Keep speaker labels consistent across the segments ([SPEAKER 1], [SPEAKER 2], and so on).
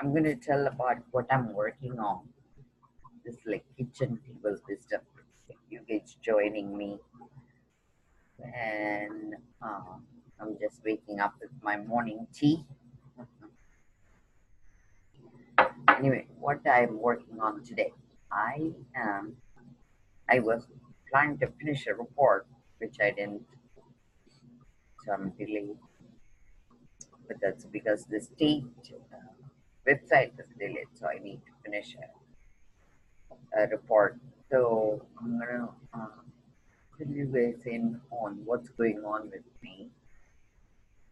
[SPEAKER 1] I'm going to tell about what I'm working on. This like kitchen table wisdom. You guys joining me, and uh, I'm just waking up with my morning tea. Anyway, what I'm working on today, I am. I was planning to finish a report, which I didn't, so I'm delayed. But that's because the state website was delayed, so I need to finish a report. So I'm gonna fill you guys in on what's going on with me.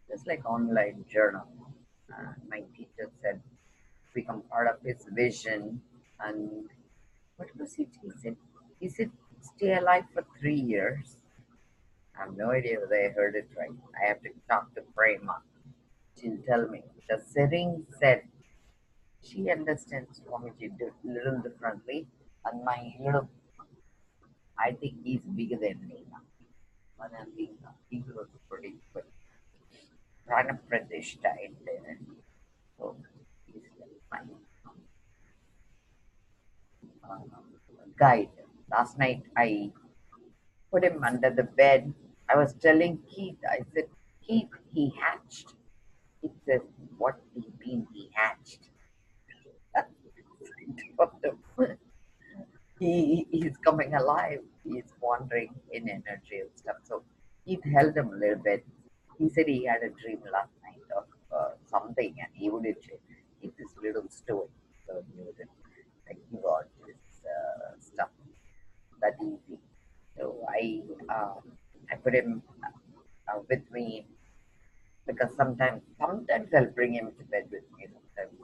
[SPEAKER 1] Just like online journal. My teacher said become part of his vision. And what was it? He said stay alive for 3 years. I have no idea whether I heard it right. I have to talk to Prema. She'll tell me. The setting said she understands Swamiji a little differently, and my little, I think he's bigger than me now. And I'm being, he was pretty good. Prana Pradesh died there. So he's like my guide. Last night I put him under the bed. I was telling Keith, I said, Keith, he hatched. He said, what do you mean he hatched? He's coming alive. He's wandering in energy and stuff. So Keith held him a little bit. He said he had a dream last night of something, and he wouldn't give this little story. So he wouldn't like give out his stuff that easy. So I put him with me because sometimes I'll bring him to bed with me. Sometimes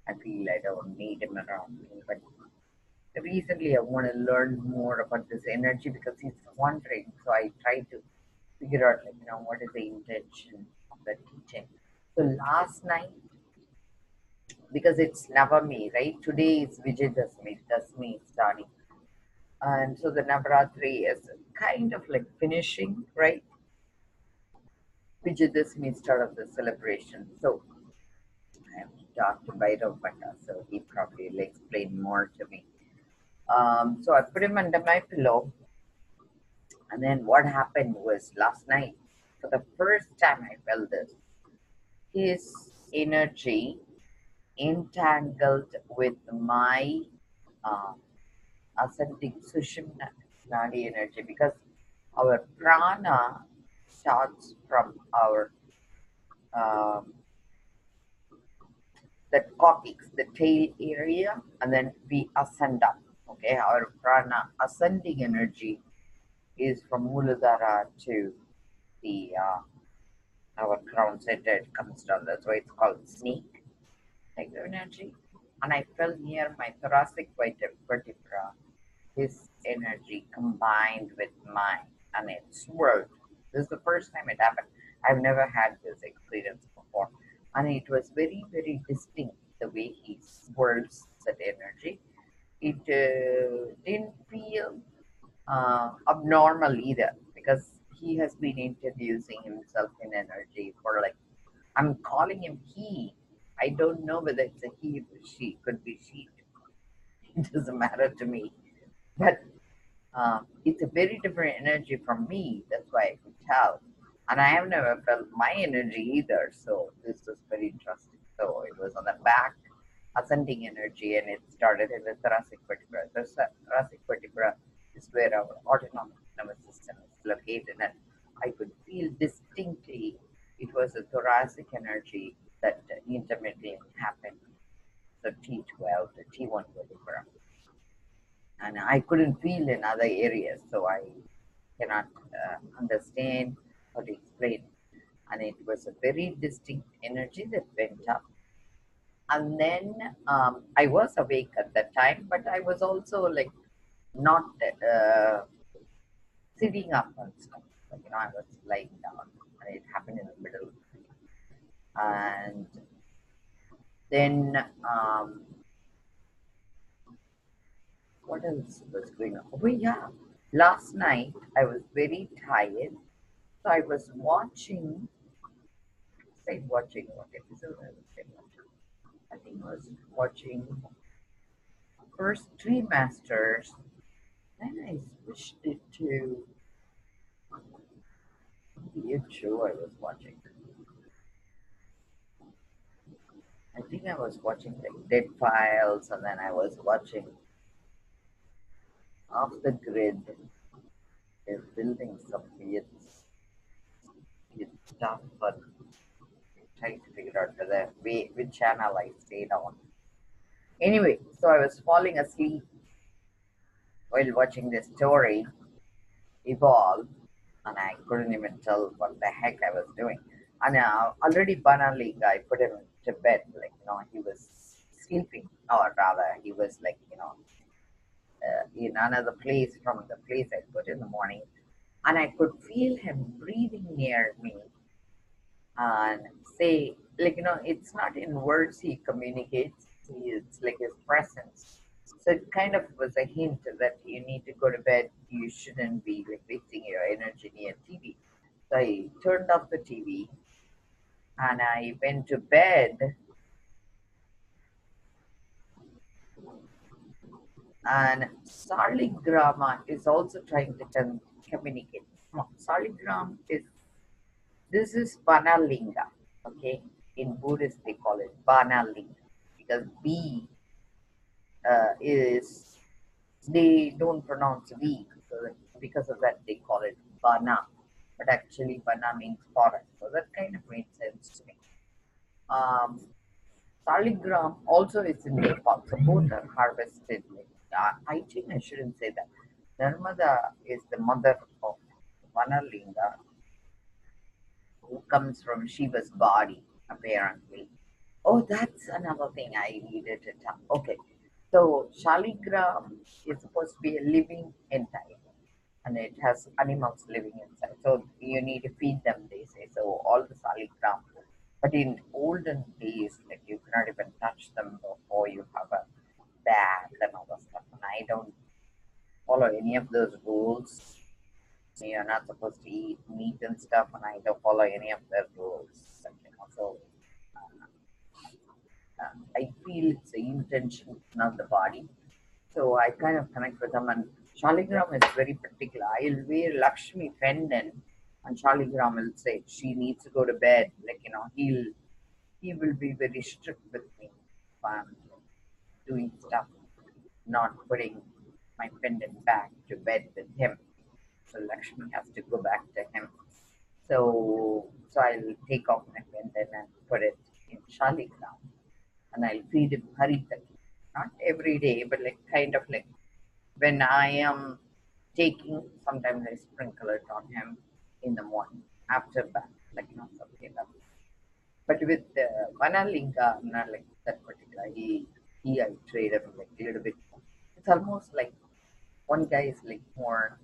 [SPEAKER 1] I feel I don't need him around me. But recently I want to learn more about this energy because he's wandering. So I try to figure out what is the intention of the teaching. So last night, because it's Navami, right? Today is Vijayadashmi. Dasmi is starting. And so the Navaratri is kind of like finishing, right? Vijayadashmi start of the celebration. So I have to talk to Bhairav Bhatta, so he probably will explain more to me. So I put him under my pillow, and then what happened was last night, for the first time I felt this, his energy entangled with my uh, ascending Sushumna Nadi energy because our prana starts from our um, the cortex, the tail area, and then we ascend up. Okay, our prana ascending energy is from Muladhara to the our crown center. It comes down. That's why it's called snake like energy. And I felt near my thoracic vertebra, his energy combined with mine, and it swirled. This is the first time it happened. I've never had this experience before, and it was very, very distinct the way he swirls that energy. It didn't feel abnormal either because he has been introducing himself in energy for like I'm calling him he. I don't know whether it's a he or she. Could be she. It doesn't matter to me. But it's a very different energy from me. That's why I could tell. And I have never felt my energy either. So this was very interesting. So it was on the back, ascending energy, and it started in the thoracic vertebra. The thoracic vertebra is where our autonomic nervous system is located. And I could feel distinctly it was a thoracic energy that intermittently happened. So T12, the T1 vertebra, and I couldn't feel in other areas, so I cannot understand how to explain. And it was a very distinct energy that went up. And then I was awake at that time, but I was also like not sitting up and stuff. Like, I was lying down, and it happened in the middle. And then what else was going on? Oh, yeah. Last night I was very tired, I was watching, say watching what episode I was watching. I think I was watching first Three Masters, then I switched it to the show I was watching. I think I was watching like Dead Files, and then I was watching Off the Grid. They're building some weird stuff, but trying to figure out which channel I stayed on. Anyway, so I was falling asleep while watching this story evolve, and I couldn't even tell what the heck I was doing. And already banally, I put him to bed, like, he was sleeping, or rather, he was like, in another place from the place I put in the morning, and I could feel him breathing near me and say, like, it's not in words he communicates, it's like his presence. So it kind of was a hint that you need to go to bed, you shouldn't be like wasting your energy near TV. So I turned off the TV and I went to bed, and Saligrama is also trying to communicate. No, Saligram is, this is Banalinga, okay? In Buddhist they call it Banalinga, because B is, they don't pronounce V, so because of that they call it Bana, but actually Bana means forest, so that kind of made sense to me. Um, Saligram also is in Nepal, so both are harvested. I think I shouldn't say that. Narmada is the mother of Vanalinga, who comes from Shiva's body, apparently. Oh, that's another thing I needed to tell. Okay, so Shaligram is supposed to be a living entity, and it has animals living inside. So you need to feed them, they say. So all the Shaligram. But in olden days, like you cannot even touch them before you have a bath and all that stuff. And I don't follow any of those rules. You're not supposed to eat meat and stuff, and I don't follow any of the rules. So I feel it's the intention, not the body. So I kind of connect with them. And Shaligram is very particular. I'll wear Lakshmi pendant, and Shaligram will say she needs to go to bed. Like, he will be very strict with me if I'm doing stuff, not putting my pendant back to bed with him. So Lakshmi has to go back to him. So I'll take off my pendant and put it in Shaligram, and I'll feed him haritaki. Not every day, but like kind of like when I am taking, sometimes I sprinkle it on him in the morning after bath, like something like that. But with Vanalinga, I'm not like that particular. I trade him like a little bit. It's almost like one guy is like more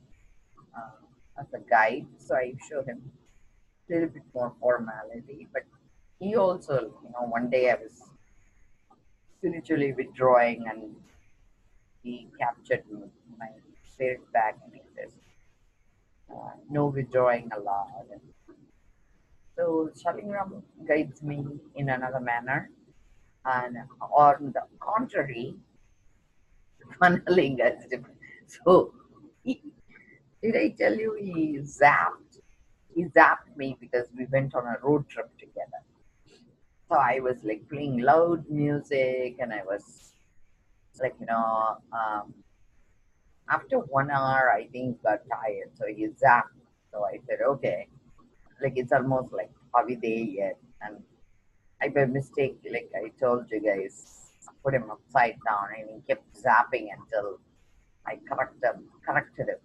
[SPEAKER 1] as a guide, so I show him a little bit more formality. But he also, one day I was spiritually withdrawing, and he captured my spirit back, and he says, "No withdrawing allowed." So Shalingram guides me in another manner, and on the contrary, Manalinga is different. So, he, did I tell you he zapped? He zapped me because we went on a road trip together. So I was like playing loud music, and I was like, after 1 hour, I think got tired. So he zapped. So I said, okay, like it's almost like are we there yet? And I by mistake, like I told you guys, I put him upside down, and he kept zapping until I corrected him.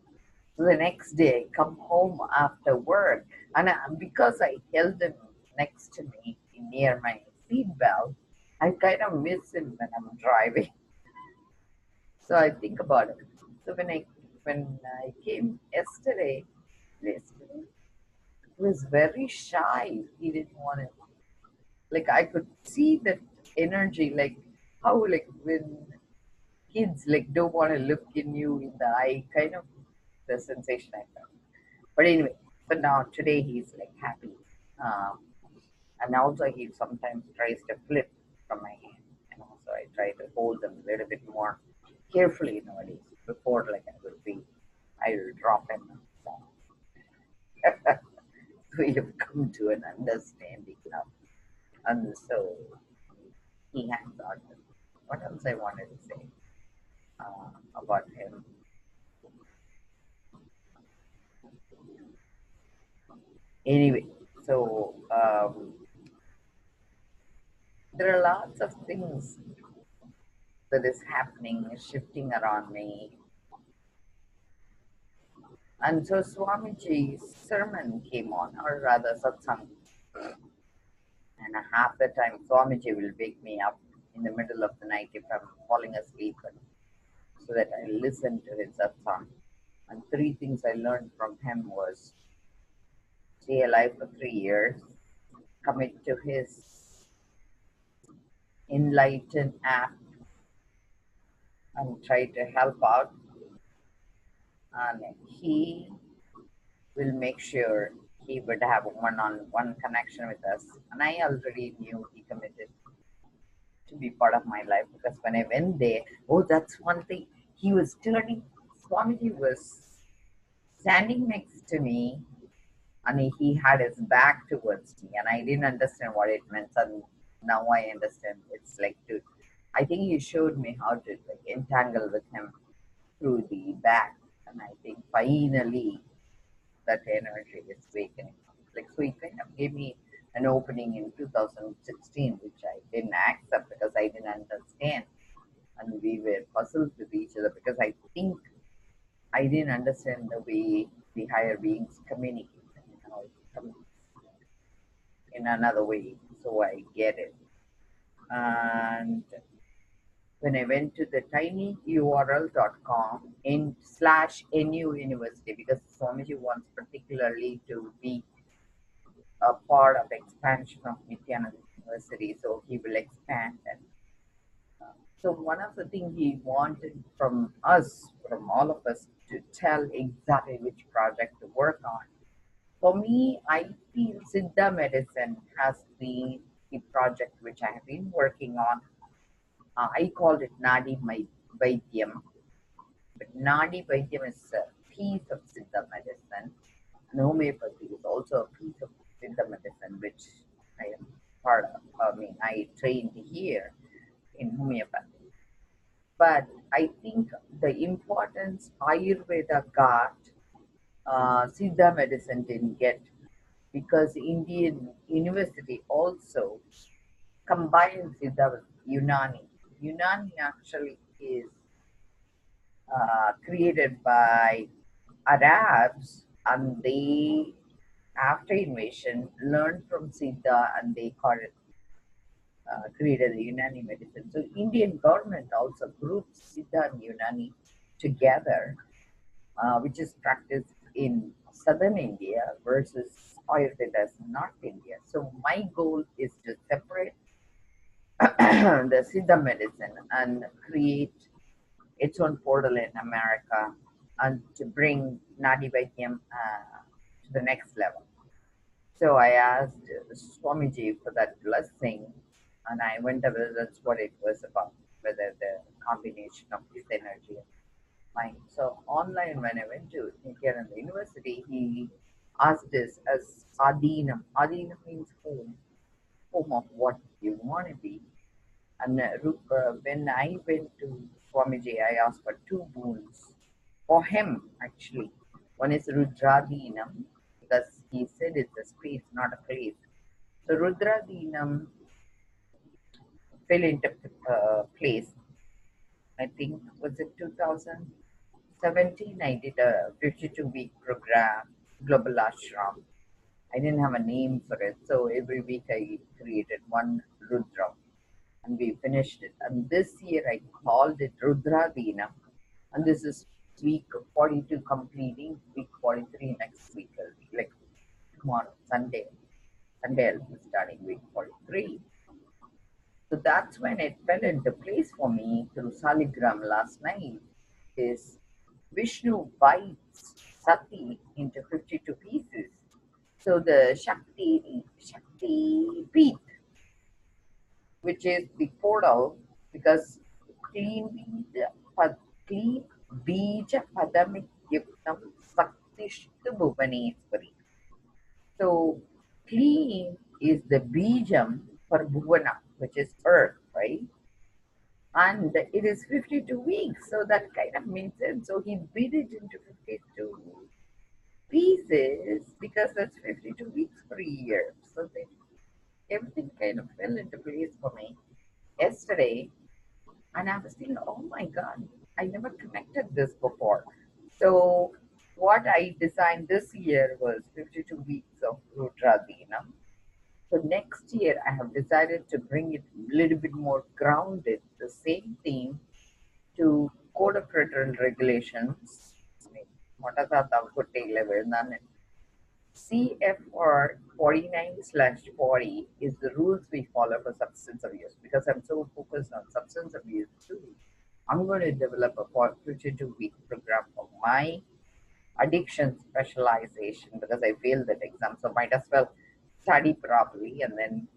[SPEAKER 1] So the next day, I come home after work, and because I held him next to me near my seat belt, I kind of miss him when I'm driving. So I think about it. So when I came yesterday, he was very shy. He didn't want to, like I could see that energy, like how like when kids like don't want to look in you in the eye, kind of the sensation I felt. But anyway, so now today he's like happy, um, and also he sometimes tries to flip from my hand. So I try to hold them a little bit more carefully nowadays. Before, like I will drop him. So we have come to an understanding now. And so he hangs on. What else I wanted to say about him? Anyway, so there are lots of things that is happening, shifting around me. And so Swamiji's sermon came on, or rather satsang, and half the time Swamiji will wake me up in the middle of the night if I'm falling asleep, and so that I listen to his satsang. And three things I learned from him was stay alive for 3 years, commit to his enlightened app, and try to help out. And he will make sure he would have a one-on-one connection with us. And I already knew he committed to be part of my life because when I went there, oh, that's one thing. He was turning, Swamiji was standing next to me and he had his back towards me, and I didn't understand what it meant. And now I understand. It's like to, I think he showed me how to like entangle with him through the back, and I think finally that energy is awakening. Like so, he kind of gave me an opening in 2016, which I didn't accept because I didn't understand, and we were puzzled with each other because I think I didn't understand the way the higher beings communicate. You know, it comes in another way, so I get it. And when I went to the tinyurl.com in slash NU University, because Swamiji wants particularly to be a part of expansion of Nityananda University, so he will expand. And so one of the things he wanted from us, from all of us, to tell exactly which project to work on. For me, I feel Siddha medicine has been the project which I have been working on. I called it Nadi Vaidyam, but Nadi Vaidyam is a piece of Siddha medicine, and homeopathy is also a piece of Siddha medicine, which I am part of. I mean, I trained here in homeopathy. But I think the importance Ayurveda got, Siddha medicine didn't get because Indian university also combines Siddha with Unani. Unani actually is created by Arabs, and they, after invasion, learned from Siddha and they called it, created the Unani medicine. So Indian government also groups Siddha and Unani together, which is practiced in southern India versus Ayurveda in North India. So my goal is to separate the Siddha medicine and create its own portal in America and to bring Nadi Vaidyam to the next level. So I asked Swamiji for that blessing, and I went over that's what it was about, whether the combination of his energy and mine. So online, when I went to Nityananda University, he asked us as Adheenam. Adheenam means home of what you want to be. And when I went to Swamiji, I asked for two boons for him actually. One is Rudradinam, because he said it's a space, not a place. So Rudradinam fell into place. I think was it 2017. I did a 52-week program, Global Ashram. I didn't have a name for it, so every week I created one Rudra and we finished it. And this year I called it Rudradina, and this is week 42 completing, week 43 next week, like tomorrow, Sunday. Sunday I'll be starting week 43. So that's when it fell into place for me through Saligram last night. Is Vishnu bites Sati into 52 pieces. So the Shakti Peeth, which is the portal because clean bija clean bija padamik yuktam saktishtu bhuvaneshwari. So clean is the bijam for bhuvana, which is earth, right? And it is 52 weeks, so that kind of made sense. So he beat it into 52 pieces because that's 52 weeks per year. So they, everything kind of fell into place for me yesterday. And I was thinking, oh my God, I never connected this before. So what I designed this year was 52 weeks of Rudradina. So next year I have decided to bring it a little bit more grounded, the same theme to Code of Federal Regulations. I mean, CFR 49/40 is the rules we follow for substance abuse. Because I'm so focused on substance abuse too, I'm going to develop a 52-week program for my addiction specialization because I failed that exam. So might as well study properly and then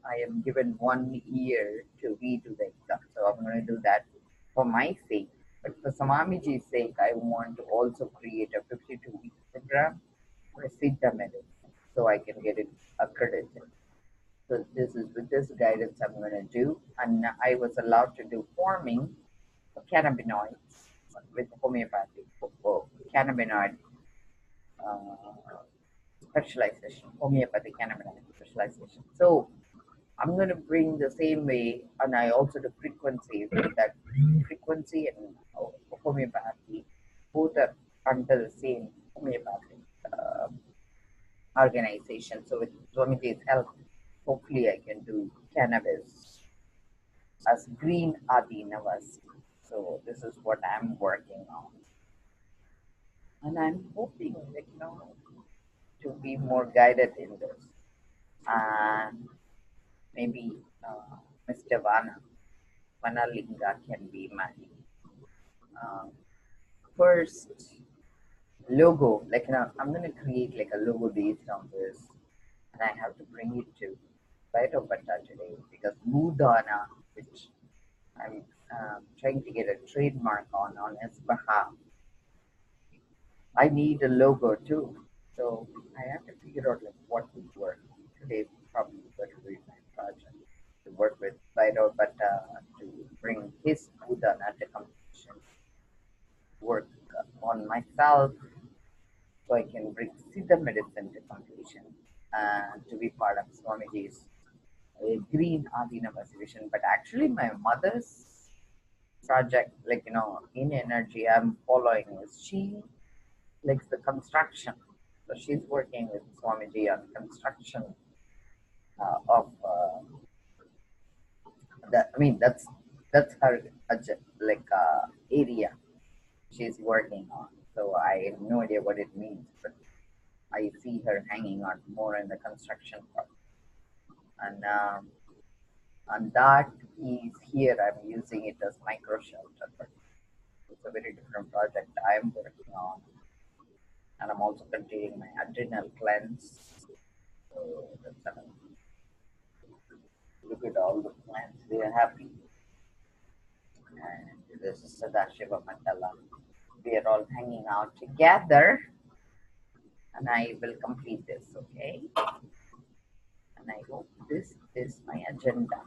[SPEAKER 1] I am given 1 year to redo the exam. So I'm going to do that for my sake. But for Samamiji's sake, I want to also create a 52-week program for Siddha medicine so I can get it accredited. So this is with this guidance I'm going to do. And I was allowed to do forming cannabinoids with homeopathy for cannabinoid uh, specialization, homeopathic cannabinoid specialization. So I'm going to bring the same way, and I also do frequency with that frequency and homeopathy, both are under the same homeopathic organization. So with Swamiji's help, hopefully I can do cannabis as green Adheenavasi. So this is what I'm working on, and I'm hoping, to be more guided in this, and maybe Mr. Vanalinga can be my uh, first logo. I'm gonna create like a logo based on this, and I have to bring it to Bhatta today because Budana, which I'm trying to get a trademark on his behalf, I need a logo too. So I have to figure out like what would work. Today probably going to be my project to work with Bhatta to bring his Budana to competition, work on myself so I can bring Siddha medicine to completion and to be part of Swamiji's green Adheenavasi vision. But actually, my mother's project, in energy, I'm following is she likes the construction. So she's working with Swamiji on construction of that. I mean, that's her area she's working on. So I have no idea what it means, but I see her hanging on more in the construction part. And that is here. I'm using it as micro shelter, but it's a very different project I'm working on, and I'm also completing my adrenal cleanse. So that's another. Look at all the plants; they are happy. And this is Sadashiva Mandala. We are all hanging out together, and I will complete this. Okay, and I hope this is my agenda.